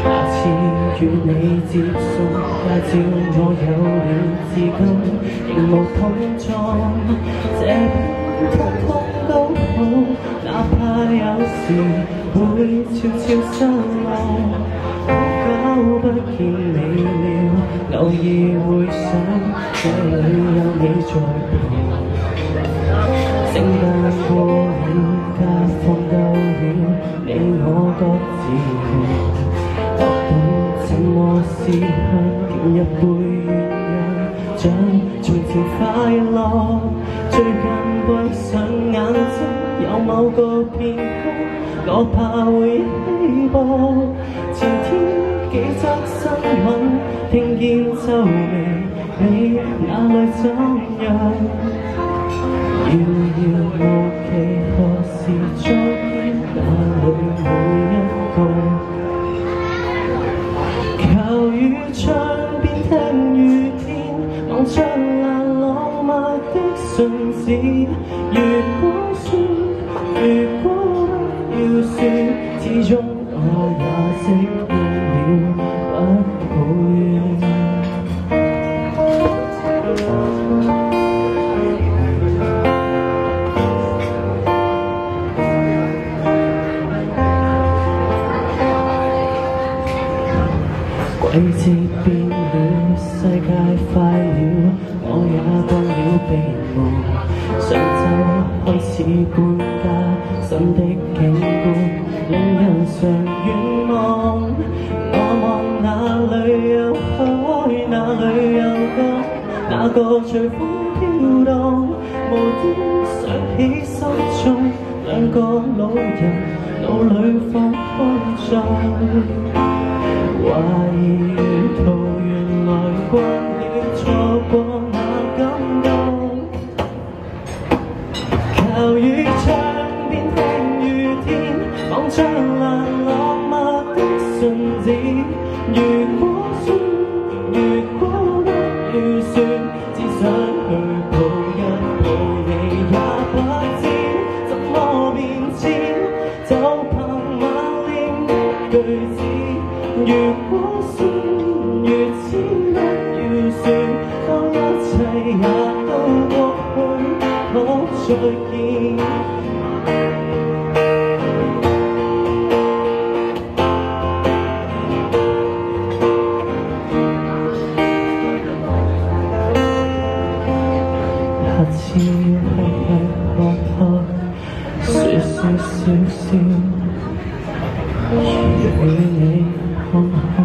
下次與你接送，也照我有了至今，仍無碰撞。這邊通通都好，哪怕有時會悄悄失落。久不見你了，偶爾會想這裏有你在旁。聖誕過了，假放夠了，你我各自忙。學到怎麼思鄉，點一杯鴛鴦，像從前快樂。最近閉上眼睛，有某個片刻，我怕會稀薄。前天幾則新聞，聽見皺眉，你哪裏怎樣？遙遙無期，何時再見？那裏每一個求於窗邊聽雨天，望着那浪漫的信紙。如果說，如果不要說，始終我也適應了，不抱怨。季節變了，世界快了，我也當了備忘。上週開始搬家，新的景觀令人常遠望。我望哪裏有海，哪裏有江，哪個隨風飄蕩。無端想起心中兩個老人，腦裏放空在。懷疑沿途原來慣了錯過那感動，靠於窗邊聽雨天，望着那浪漫的信紙。如果說，如果不預算，只想去抱一抱你，也不知怎麼變遷，就憑默念的句子。如果算如此不預算，當一切也都過去，可再見？下次吃吃喝喝，說說笑笑，與你看看。